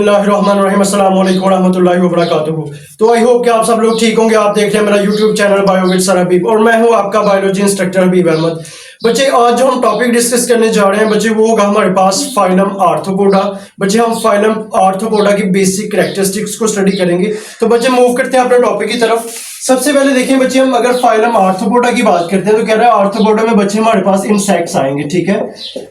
बिस्मिल्लाहिर्रहमानिर्रहीम, अस्सलाम वालेकुम रहमतुल्लाहि व बरकातुहू। तो आई होप कि आप सब लोग ठीक होंगे। आप देख रहे हैं मेरा YouTube channel bio with sir Habib और मैं हूं आपका बायोलॉजी इंस्ट्रक्टर हबीब अहमद। बच्चे आज जो हम टॉपिक डिस्कस करने जा रहे हैं बच्चे वो होगा हमारे पास फाइलम आर्थ्रोपोडा। बच्चे हम फाइलम आर्थ्रोपोडा की बेसिक कैरेक्टरिस्टिक्स को स्टडी करेंगे। तो बच्चे मूव करते हैं अपने टॉपिक की तरफ। सबसे पहले देखिए बच्चे, हम अगर फाइलम आर्थ्रोपोडा की बात करते हैं तो कह रहा है आर्थ्रोपोडा में बच्चे हमारे पास इंसेक्ट्स आएंगे। ठीक है,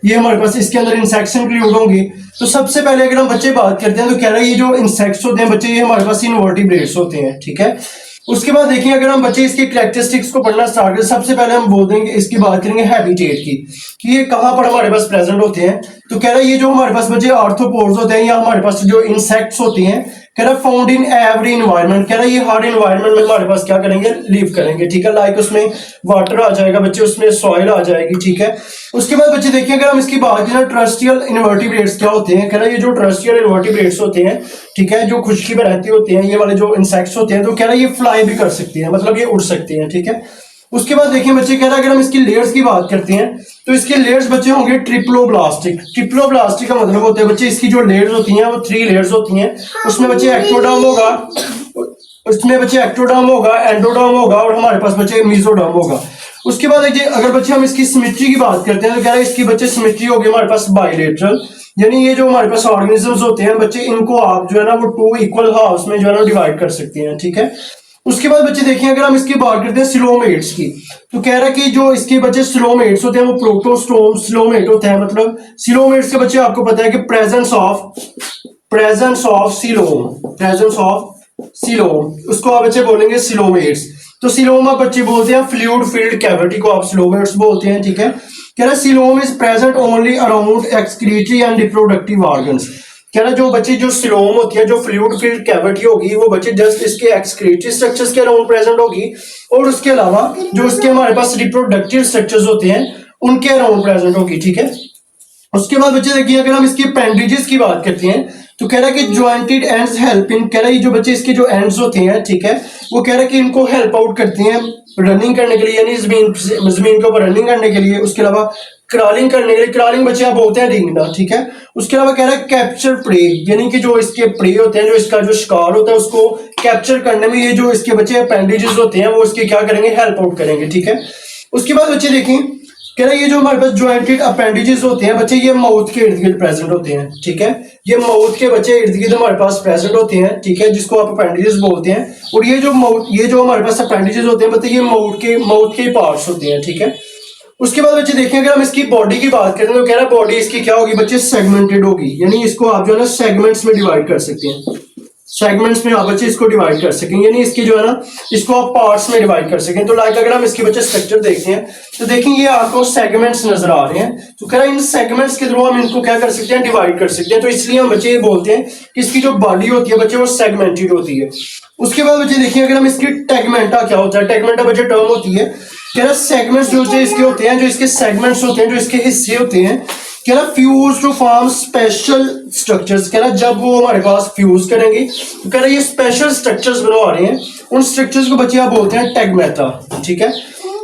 ये हमारे पास इसके अंदर इंसेक्ट्स इंक्लूड होंगे। तो सबसे पहले अगर हम बच्चे बात करते हैं तो कह रहा है ये जो इंसेक्ट्स होते हैं बच्चे ये हमारे पास इनवर्टिब्रेट्स होते हैं। ठीक है, उसके बाद देखिए अगर हम बच्चे इसके कैरेक्टरिस्टिक्स को पढ़ना स्टार्ट करें, सबसे पहले हम बोल देंगे इसकी बात करेंगे हैबिटेट की कि ये कहाँ पर हमारे पास प्रेजेंट होते हैं। तो कह रहा है ये जो हमारे पास बच्चे आर्थ्रोपोड्स होते हैं या हमारे पास जो इंसेक्ट्स होती हैं, कह रहा है फाउंड इन एवरी इन्वायरमेंट। कह रहा है ये हर इन्वायरमेंट में हमारे पास क्या करेंगे, लिव करेंगे। ठीक है, लाइक उसमें वाटर आ जाएगा बच्चे, उसमें सॉइल आ जाएगी। ठीक है, उसके बाद बच्चे देखिए अगर हम इसकी बात करें टर्रेस्ट्रियल इनवर्टिब्रेट्स क्या होते हैं। कह रहा है ये जो टर्रेस्ट्रियल इनवर्टिब्रेट्स होते हैं, ठीक है, जो खुशकी में रहते होते हैं, ये वाले जो इंसेक्ट्स होते हैं, तो कह रहा है ये फ्लाई भी कर सकती है, मतलब ये उड़ सकती हैं। ठीक है, उसके बाद देखिए बच्चे कह रहा है अगर हम इसकी लेयर्स की बात करते हैं तो इसके लेयर्स बच्चे होंगे ट्रिप्लोब्लास्टिक। ट्रिप्लोब्लास्टिक का मतलब होता है बच्चे इसकी जो लेयर्स होती हैं वो 3 लेयर्स होती हैं। उसमें बच्चे एक्टोडर्म होगा, उसमें बच्चे एक्टोडर्म होगा, एंडोडर्म होगा और हमारे पास बच्चे मेसोडर्म होगा। उसके बाद देखिए अगर बच्चे हम इसकी सिमेट्री की बात करते हैं तो कह रहा है इसकी बच्चे सिमेट्री होगी हमारे पास बाइलेटरल, यानी ये जो हमारे पास ऑर्गेनिजम्स होते हैं बच्चे इनको आप जो है ना वो 2 इक्वल हाफ्स में जो है ना डिवाइड कर सकते हैं। ठीक है, उसके बाद बच्चे देखिए अगर हम इसकी बात करते हैं सिलोमेट्स की, तो कह रहा है कि जो इसके बच्चे सिलोमेट्स होते हैं वो प्रोटोस्टोम सिलोमेट होते हैं। मतलब सिलोमेट्स के बच्चे आपको पता है कि प्रेजेंस ऑफ सिलोम, उसको आप बच्चे बोलेंगे सिलोमेट्स। तो सिलोम आप बच्चे बोलते हैं फ्लूइड फिल्ड कैविटी को आप सिलोमेट्स बोलते हैं। ठीक है, कह रहा है coelom is present only around excretory and reproductive organs. कह रहा जो बच्चे जो सिलोम होती है, जो फ्लूइड फिल्ड कैविटी होगी, वो बच्चे जस्ट इसके एक्सक्रीटरी स्ट्रक्चर्स के अराउंड प्रेजेंट होगी और उसके अलावा जो इसके हमारे पास रिप्रोडक्टिव स्ट्रक्चर्स होते हैं उनके अराउंड प्रेजेंट होगी। ठीक है, उसके बाद बच्चे देखिए अगर हम इसके अपेंडेजेस की बात करते हैं तो कह रहा है कि ज्वाइंटेड एंड्स हेल्प इन, कह रहा है ये जो बच्चे इसके जो एंड्स होते हैं, ठीक है, वो कह रहा है कि इनको हेल्प आउट करते हैं रनिंग करने के लिए, यानी जमीन के ऊपर रनिंग करने के लिए। उसके अलावा क्रॉलिंग करने के लिए, क्रॉलिंग बच्चे आप बोलते हैं रेंगना। ठीक है, उसके अलावा कह रहा है कैप्चर प्रे, यानी कि जो इसके प्रे होते हैं, जो इसका जो शिकार होता है उसको कैप्चर करने में ये जो इसके बच्चे अपेंडेजेस होते हैं वो इसके क्या करेंगे, हेल्प आउट करेंगे। ठीक है, उसके बाद बच्चे देखें कह रहा है ये जो हमारे पास ज्वाइंटेड अपेंडेजेस होते हैं बच्चे ये माउथ के इर्द गिर्द प्रेजेंट होते हैं। ठीक है, ये माउथ के बच्चे इर्द गिर्द हमारे पास प्रेजेंट होते हैं। ठीक है, जिसको आप अपेंडेजेस बोलते हैं। और ये जो हमारे पास अपेंडेजेस होते हैं बच्चे ये माउथ के पार्ट्स होते हैं। ठीक है, उसके बाद बच्चे देखें अगर हम इसकी बॉडी की बात करें तो कह रहा है बॉडी इसकी क्या होगी बच्चे, सेगमेंटेड होगी, यानी इसको आप जो है ना सेगमेंट्स में डिवाइड कर सकते हैं। सेगमेंट्स में आप बच्चे इसको डिवाइड कर सकें, यानी इसकी जो है ना इसको आप पार्ट्स में डिवाइड कर सकें। तो लाइक अगर हम इसके बच्चे स्ट्रक्चर देखते हैं तो देखें ये आपको सेगमेंट्स नजर आ रहे हैं। तो कह रहा है इन सेगमेंट्स के थ्रू हम इनको क्या कर सकते हैं, डिवाइड कर सकते हैं। तो इसलिए हम बच्चे ये बोलते हैं कि इसकी जो बॉडी होती है बच्चे वो सेगमेंटेड होती है। उसके बाद बच्चे देखिए अगर हम इसकी टेगमेंटा क्या होता है, टेगमेंटा बच्चे टर्म होती है। कह रहा सेगमेंट्स जो इसके होते हैं, जो इसके सेगमेंट्स होते हैं, जो इसके हिस्से होते हैं, कह रहा fuse to form special structures. कह रहा जब वो हमारे पास फ्यूज करेंगे तो कह रहा ये स्पेशल स्ट्रक्चर्स बनवा रहे हैं, उन स्ट्रक्चर्स को बच्चे आप बोलते हैं टेगमेटा। ठीक है,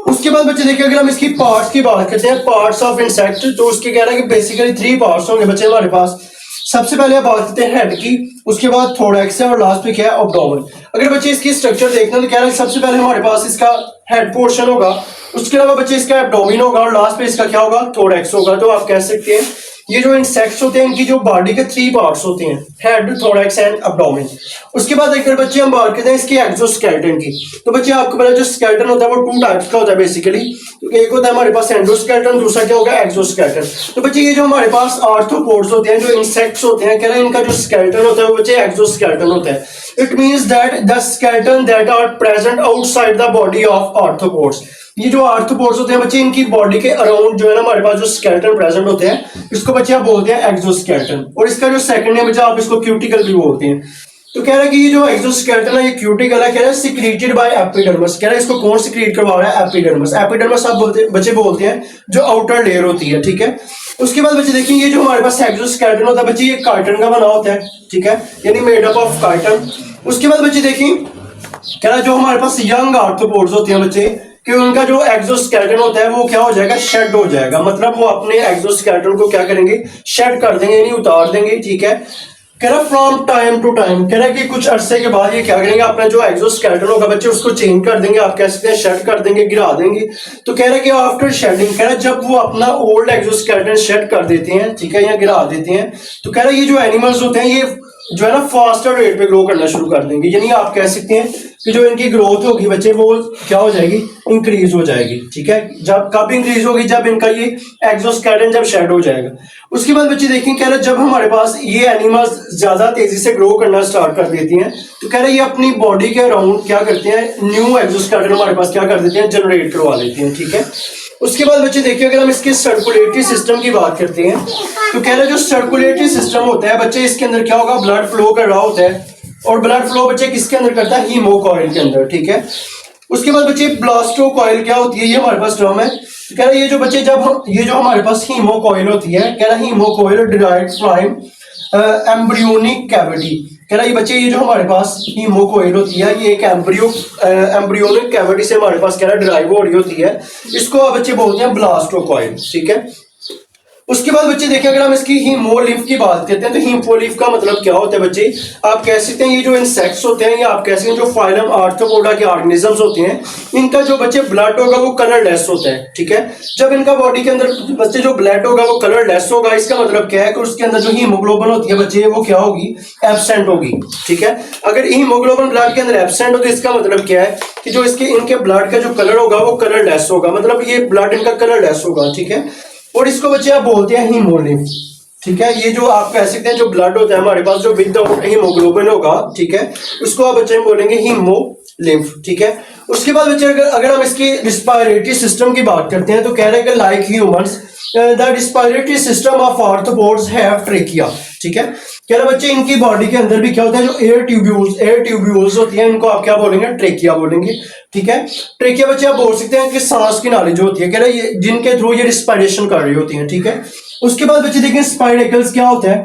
उसके बाद बच्चे देखिए अगर हम इसकी पार्ट्स की बात करते हैं, पार्ट्स ऑफ इंसेक्ट, तो उसके कह रहा है कि बेसिकली 3 पार्ट्स होंगे बच्चे हमारे पास। सबसे पहले बात करते हैं हेड की, उसके बाद थोरैक्स है और लास्ट पे क्या है, एब्डोमेन। अगर बच्चे इसकी स्ट्रक्चर देखना तो कह रहा है सबसे पहले हमारे पास इसका हेड पोर्शन होगा, उसके अलावा बच्चे इसका एब्डोमेन होगा और लास्ट पे इसका क्या होगा, थोरैक्स होगा। तो आप कह सकते हैं ये जो इंसेक्ट्स होते हैं इनकी जो बॉडी के 3 पार्ट्स होते हैं, हेड, थोरैक्स एंड एब्डोमेन। उसके बाद एक बच्चे हम बात करते हैं इसके एक्सोस्केलेटन की। तो बच्चे आपको पता है जो स्केलेटन होता है वो 2 टाइप्स का होता है बेसिकली। तो एक होता है हमारे पास एंडोस्केलेटन, दूसरा क्या होगा, एक्सोस्केलेटन। तो बच्चे ये जो हमारे पास आर्थ्रोपोड्स होते हैं, जो इंसेक्ट्स होते हैं, कह रहे हैं इनका जो स्केलेटन होता है वो बच्चे एक्सोस्केलेटन होता है। It means that the skeleton that are present outside the body of arthropods. ये जो आर्थ्रोपोड्स होते हैं बच्चे इनकी बॉडी के अराउंड जो है ना हमारे पास जो स्केलेटन प्रेजेंट होते हैं इसको बच्चे आप बोलते हैं एक्सोस्केलेटन। और इसका जो सेकंड है बच्चे आप इसको क्यूटिकल भी बोलते हैं। तो कह रहा है कि ये जो एक्सोस्केलेटन है ये क्यूटिकल है, कह रहा है सिक्रीटेड बाय एपिडर्मिस। कह रहा है इसको कौन सिक्रीट करवा रहा है, एपिडर्मिस। एपिडर्मिस आप बच्चे बोलते हैं जो आउटर लेयर होती है। ठीक है, उसके बाद बच्चे देखिए ये जो हमारे पास एक्सोस्केलेटन होता है बच्चे ये काइटिन का बना होता है। ठीक है, यानी मेड अप ऑफ काइटिन। उसके बाद बच्चे देखिए कह रहा है जो हमारे पास यंग आर्थ्रोपोड्स होते हैं बच्चे कि उनका जो एक्सोस्केलेटन होता है वो क्या हो जाएगा, शेड हो जाएगा। मतलब वो अपने एक्सोस्केलेटन को क्या करेंगे, शेड कर देंगे, यानी उतार देंगे। ठीक है, कह रहा फ्रॉम टाइम टू टाइम, कह रहा कि कुछ अरसे के बाद ये क्या करेंगे, अपना जो एक्सोस्केलेटन होगा बच्चे उसको चेंज कर देंगे, आप कह सकते हैं शेड कर देंगे, गिरा देंगे। तो कह रहा कि आफ्टर शेडिंग, कह रहा जब वो अपना ओल्ड एक्सोस्केलेटन शेड कर देते हैं, ठीक है, या गिरा देते हैं, तो कह रहा ये जो एनिमल्स होते हैं ये जो है ना फास्टर रेट पे ग्रो करना शुरू कर देंगे। यानी आप कह सकते हैं कि जो इनकी ग्रोथ होगी बच्चे वो क्या हो जाएगी, इंक्रीज हो जाएगी, ठीक है। जब कब इंक्रीज होगी, जब इनका ये एक्सोस्केलेटन जब शेड हो जाएगा। उसके बाद बच्चे देखें, कह रहा जब हमारे पास ये एनिमल्स ज्यादा तेजी से ग्रो करना स्टार्ट कर देती हैं, तो कह रहा ये अपनी बॉडी के अराउंड क्या करते हैं, न्यू एक्सोस्केलेटन हमारे पास क्या कर देते हैं, जनरेट करवा लेते हैं, ठीक है। उसके बाद बच्चे देखिए, अगर हम इसके सर्कुलेटरी सिस्टम की बात करते हैं, तो कह रहे जो सर्कुलेटरी सिस्टम होता है बच्चे, इसके अंदर क्या होगा, ब्लड फ्लो कर रहा होता है, और ब्लड फ्लो बच्चे किसके अंदर करता है, हीमोकॉइल के अंदर, ठीक है। उसके बाद बच्चे ब्लास्टोकॉइल क्या होती है, ये हमारे पास टर्म है। तो कह रहा ये जो बच्चे जब ये जो हमारे पास हीमोकॉइल होती है, कह रहा हीमोकॉइल डिराइव्ड फ्रॉम एम्ब्रियोनिक कैविटी, कह रहा ये बच्चे ये जो हमारे पास हीमोकॉइल होती है ये एक एम्ब्रियोनिक कैविटी से हमारे पास कह रहा डिराइव हो रही होती है, इसको बच्चे बोलते हैं ब्लास्टोकॉइल, ठीक है। उसके बाद बच्चे देखें, अगर हम इसकी हीमोलिम्फ की बात करते हैं, तो हीमोलिम्फ का मतलब क्या होता है बच्चे, आप कह सकते हैं ये जो इंसेक्ट्स होते हैं, या आप कह सकते हैं जो फाइलम आर्थ्रोपोडा के ऑर्गेनिजम्स होते हैं, इनका जो बच्चे ब्लड होगा वो कलरलेस होता है, ठीक है। जब इनका बॉडी के अंदर बच्चे जो ब्लड होगा वो कलरलेस होगा, इसका मतलब क्या है कि उसके अंदर जो हीमोग्लोबिन होती है बच्चे वो क्या होगी, एब्सेंट होगी, ठीक है। अगर हीमोग्लोबिन ब्लड के अंदर एब्सेंट हो तो इसका मतलब क्या है कि जो इसके इनके ब्लड का जो कलर होगा वो कलरलेस होगा, मतलब ये ब्लड इनका कलरलेस होगा, ठीक है। और इसको बच्चे आप बोलते हैं हीमोलिम्फ, ठीक है। ये जो आप कह सकते हैं जो ब्लड होता है हमारे पास जो विद हीमोग्लोबिन होगा, ठीक है, उसको आप बच्चे बोलेंगे हीमोलिम्फ, ठीक है। उसके बाद बच्चे अगर हम इसकी रिस्पायरेटरी सिस्टम की बात करते हैं, तो कह रहे हैं कि like humans the respiratory system of arthropods have trachea, ठीक है। कह रहे बच्चे इनकी बॉडी के अंदर भी क्या होता है, जो एयर ट्यूब्यूल्स होती हैं, इनको आप क्या बोलेंगे, ट्रेकिया बोलेंगे, ठीक है। ट्रेकिया बच्चे आप बोल सकते हैं कि सांस की नाली जो होती है, कह रहे ये जिनके थ्रू ये रिस्पायरेशन कर रही होती है, ठीक है। उसके बाद बच्चे देखें स्पाइरेकल्स क्या होता है,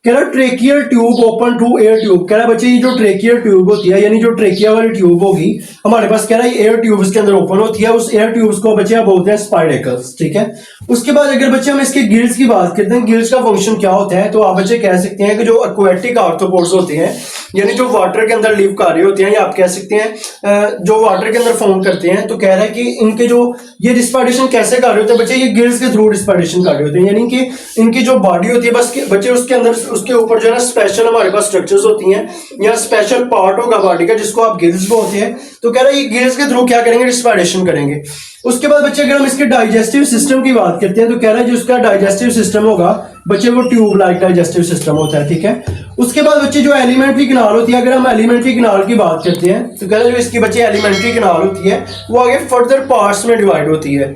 कह रहा tracheal tube open to air tube, कह रहा बच्चे ये जो ट्रेकियल ट्यूब होती है, यानी जो ट्रेकिया वाली ट्यूब होगी हमारे पास, कह रहा है एयर ट्यूब्स के अंदर ओपन होती है, उस एयर ट्यूब्स को बच्चे बोलते हैं स्पाइरेकल्स, ठीक है। उसके बाद अगर बच्चे हम इसके गिल्स की बात करते हैं, गिल्स का फंक्शन क्या होता है, तो आप बच्चे कह सकते हैं कि जो एक्वेटिक आर्थ्रोपोड्स होते हैं, यानी जो वाटर के अंदर लिव कर रहे होते हैं, या आप कह सकते हैं जो वाटर के अंदर फॉर्म करते हैं, तो कह रहा है कि इनके जो ये रिस्पायरेशन कैसे कर रहे होते हैं बच्चे, ये गिल्स के थ्रू रिस्पायरेशन कर रहे होते हैं, यानी कि इनकी जो बॉडी होती है बस बच्चे उसके अंदर उसके ऊपर जो है ना स्पेशल हमारे पास स्ट्रक्चर्स होती हैं, या स्पेशल पार्ट होगा बॉडी का जिसको आप गिल्स बोलते हैं। तो कह रहा है ये गिल्स के थ्रू क्या करेंगे, रिस्पायरेशन करेंगे। उसके बाद बच्चे अगर हम इसके डाइजेस्टिव सिस्टम की बात करते हैं, तो कह रहा है जो उसका डाइजेस्टिव सिस्टम होगा बच्चे वो ट्यूब लाइक डाइजेस्टिव सिस्टम होता है, ठीक है। उसके बाद बच्चे जो एलिमेंट्री कैनाल होती है, अगर हम एलिमेंट्री कैनाल की बात करते हैं, तो कह रहा है जो इसकी बच्चे एलिमेंट्री कैनाल होती है वो आगे फर्दर पार्ट्स में डिवाइड होती है,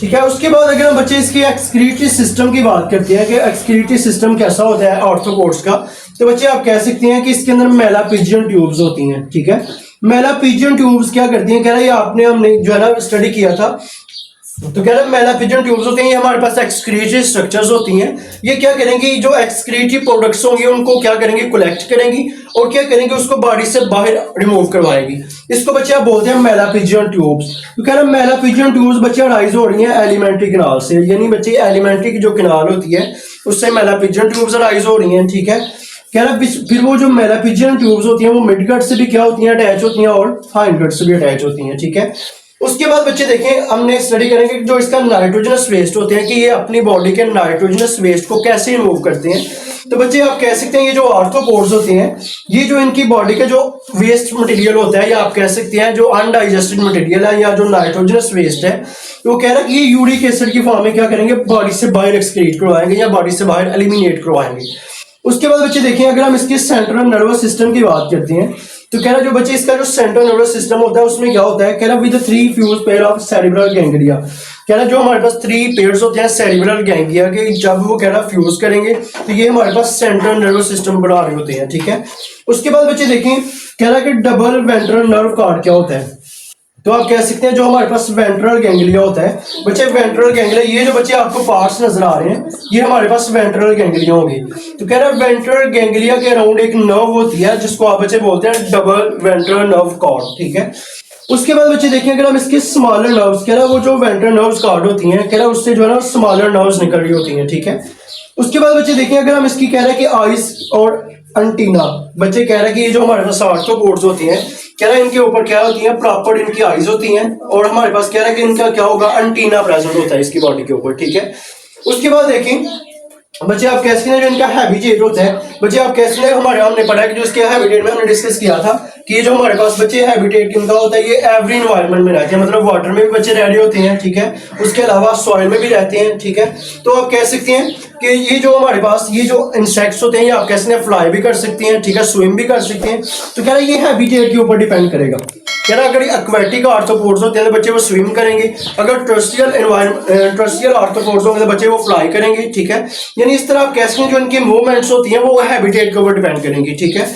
ठीक है। उसके बाद अगर हम बच्चे इसकी एक्सक्रीटरी सिस्टम की बात करते हैं कि एक्सक्रीटरी सिस्टम कैसा होता है आर्थ्रोपोड्स का, तो बच्चे आप कह सकते हैं कि इसके अंदर मेलापिजियन ट्यूब्स होती हैं, ठीक है। मेलापिजियन ट्यूब्स क्या करती हैं, कह रहा है ये आपने हमने जो है ना स्टडी किया था, तो कह रहा है मेलापिजियन ट्यूब्स होती हैं, ये हमारे पास एक्सक्रीटरी स्ट्रक्चर्स होती हैं, ये क्या करेंगी, जो एक्सक्रीटरी प्रोडक्ट्स होंगे उनको क्या करेंगे, कलेक्ट करेंगी और क्या करेंगे, उसको बॉडी से बाहर रिमूव करवाएंगी। इसको बच्चे आप बोलते हैं मेलापिजियन ट्यूब्स। तो कह रहा है मेलापिजियन ट्यूब्स बच्चे राइज हो रही हैं एलिमेंट्री कैनाल से, यानी बच्चे एलिमेंट्री की जो कैनाल होती है उससे मेलापिजियन ट्यूब्स राइज हो रही हैं, ठीक है। कह रहा फिर वो जो मेलापिजियन ट्यूब्स होती हैं वो मिडगट से भी क्या होती हैं, अटैच होती हैं, और हाइंडगट से भी अटैच होती हैं, ठीक है। उसके बाद बच्चे देखें, हमने स्टडी करेंगे कि जो इसका नाइट्रोजनस वेस्ट होते हैं कि ये अपनी बॉडी के नाइट्रोजनस वेस्ट को कैसे रिमूव करते हैं। तो बच्चे आप कह सकते हैं ये जो आर्थ्रोपोड्स होते हैं, ये जो इनकी बॉडी का जो वेस्ट मटेरियल होता है, या आप कह सकते हैं जो अनडाइजेस्टेड मटेरियल है, या जो नाइट्रोजनस वेस्ट है, तो वो कह रहा है कि ये यूरिक एसिड की फॉर्म में क्या करेंगे, बॉडी से बाहर एक्सक्रीट करवाएंगे या बॉडी से बाहर एलिमिनेट करवाएंगे। उसके बाद बच्चे देखें, अगर हम इसके सेंट्रल नर्वस सिस्टम की बात करते हैं, तो कह रहा जो बच्चे इसका जो सेंट्रल नर्वस सिस्टम होता है उसमें क्या होता है, कह रहा with 3 fuse pair of cerebral ganglia, कह रहा जो हमारे पास 3 पेयर्स होते हैं सेरिब्रल गैंग्लिया के, जब वो कह रहा फ्यूज करेंगे तो ये हमारे पास सेंट्रल नर्वस सिस्टम बना रहे होते हैं, ठीक है। उसके बाद बच्चे देखें, कह रहा कि डबल वेंट्रल नर्व कॉर्ड क्या होता है, तो आप कह सकते हैं जो हमारे पास वेंट्रल गैंग्लिया होता है बच्चे, वेंट्रल गैंग्लिया, ये जो बच्चे आपको पार्ट्स नजर आ रहे हैं ये हमारे पास वेंट्रल गैंग्लिया होंगे। तो कह रहा है वेंट्रल गैंग्लिया के अराउंड एक नर्व होती है जिसको आप बच्चे बोलते हैं डबल वेंट्रल नर्व कॉर्ड, ठीक है। उसके बाद बच्चे देखें, अगर हम इसके स्मॉलर नर्व्स, कह रहा वो जो वेंट्रल नर्व्स कॉर्ड होती हैं, कह रहा उससे जो है ना स्मॉलर नर्व्स निकल रही होती हैं, ठीक है। उसके बाद बच्चे देखें, अगर हम इसकी कह रहे हैं कि आइज और एंटीना। बच्चे कह रहे हैं कि ये जो हमारे पास आर्थ्रोपोड्स होती हैं, कह रहा है इनके ऊपर क्या होती है, प्रॉपर इनकी आईज होती हैं, और हमारे पास कह रहा है कि इनका क्या होगा, एंटीना प्रेजेंट होता है इसकी बॉडी के ऊपर, ठीक है। उसके बाद देखें बच्चे आप कह सकते हैं जो इनका हैबिटेट होता है, बच्चे आप कह सकते हैं हमारे हमने पढ़ा कि जो इसके हैबिटेट में हमने डिस्कस किया था कि ये जो हमारे पास बच्चे हैबिटेट किनका होता है, ये एवरी इन्वायरमेंट में रहते हैं, मतलब वाटर में भी बच्चे रह रहे होते हैं, ठीक है, उसके अलावा सॉइल में भी रहते हैं, ठीक है। तो आप कह सकते हैं कि ये जो हमारे पास ये जो इंसेक्ट्स होते हैं, ये आप कह सकते हैं फ्लाई भी कर सकते हैं, ठीक है, स्विम भी कर सकते हैं। तो कह रहा है ये हैबिटेट के ऊपर डिपेंड करेगा। कह रहा अगर एक्वेटिक आर्थ्रोपोड्स होते हैं तो बच्चे वो स्विम करेंगे, अगर टर्स्ट्रियल आर्थ्रोपोड्स होंगे तो बच्चे वो फ्लाई करेंगे, ठीक है। यानी इस तरह आप कह सकते हैं जो इनकी मूवमेंट्स होती हैं वो हैबिटेट के ऊपर डिपेंड करेंगी, ठीक है।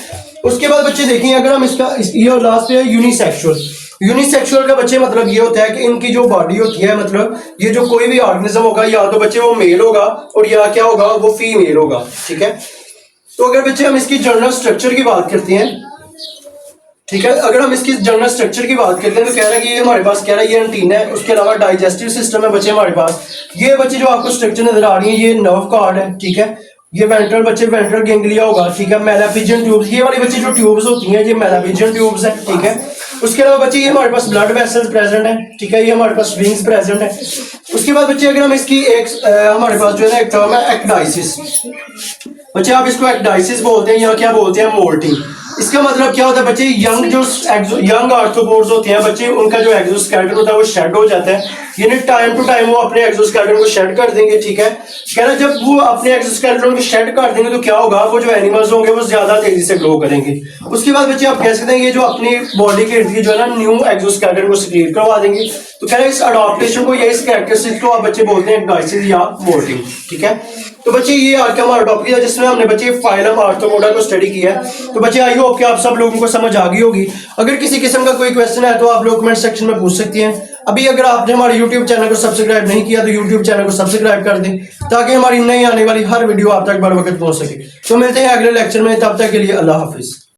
उसके बाद बच्चे देखें अगर हम ये लास्ट पे है यूनिसेक्सुअल। यूनिसेक्सुअल का बच्चे मतलब ये होता है कि इनकी जो बॉडी होती है, मतलब ये जो कोई भी ऑर्गेनिज्म होगा या तो बच्चे वो मेल होगा और या क्या होगा वो फीमेल होगा, ठीक है। तो अगर बच्चे हम इसकी जनरल स्ट्रक्चर की बात करते हैं, ठीक है, अगर हम इसकी जनरल स्ट्रक्चर की बात करते हैं तो कह रहा है कि ये हमारे पास कह रहा है ये एंटीना है, उसके अलावा डाइजेस्टिव सिस्टम है बच्चे हमारे पास। ये बच्चे जो आपको स्ट्रक्चर नजर आ रही है ये नर्व कॉर्ड है, ठीक है। ये वेंट्रल बच्चे वेंट्रल गैंग्लिया होगा, ठीक है। मेलाफिजियन ट्यूब्स, ये वाली बच्चे जो ट्यूब्स होती हैं ये मेलाफिजियन ट्यूब्स है, ठीक है। उसके अलावा बच्चे ये हमारे पास ब्लड वेसल्स प्रेजेंट है, ठीक है, ये हमारे पास विंग्स प्रेजेंट है। उसके बाद बच्चे अगर हम इसकी एक हमारे पास जो है ना एक टर्म है एक्डाइसिस। बच्चे आप इसको एक्डाइसिस बोलते हैं या क्या बोलते हैं, मोल्टिंग। इसका मतलब क्या होता है बच्चे, यंग आर्थ्रोपोड्स होते हैं बच्चे, उनका जो एक्सोस्केलेटन होता है वो शेड हो जाता है, यानी टाइम टू टाइम वो अपने एक्सोस्केलेटन को शेड कर देंगे, ठीक है। कह रहा जब वो अपने एक्सोस्केलेटन को शेड कर देंगे तो क्या होगा, वो जो एनिमल्स होंगे वो ज्यादा तेजी से ग्रो करेंगे। उसके बाद बच्चे आप कह सकते हैं ये जो अपनी बॉडी के इर्द गिर्द जो है ना न्यू एक्सोस्केलेटन को सिक्रीट करवा देंगे। तो कह रहे हैं इस अडॉप्टेशन को या इस कैरेक्टरिस्टिक को आप बच्चे बोलते हैं एक्डाइसिस या मोल्टिंग, ठीक है। तो बच्चे ये आज का हमारा टॉपिक है जिसमें हमने बच्चे फाइलम आर्थ्रोपोडा को स्टडी किया है। तो बच्चे आई होप कि आप सब लोगों को समझ आ गई होगी। अगर किसी किस्म का कोई क्वेश्चन है तो आप लोग कमेंट सेक्शन में पूछ सकते हैं। अभी अगर आपने हमारे YouTube चैनल को सब्सक्राइब नहीं किया तो YouTube चैनल को सब्सक्राइब कर दें ताकि हमारी नई आने वाली हर वीडियो आप तक बर वक्त पहुंच सके। तो मिलते हैं अगले लेक्चर में, तब तक के लिए अल्लाह हाफिज।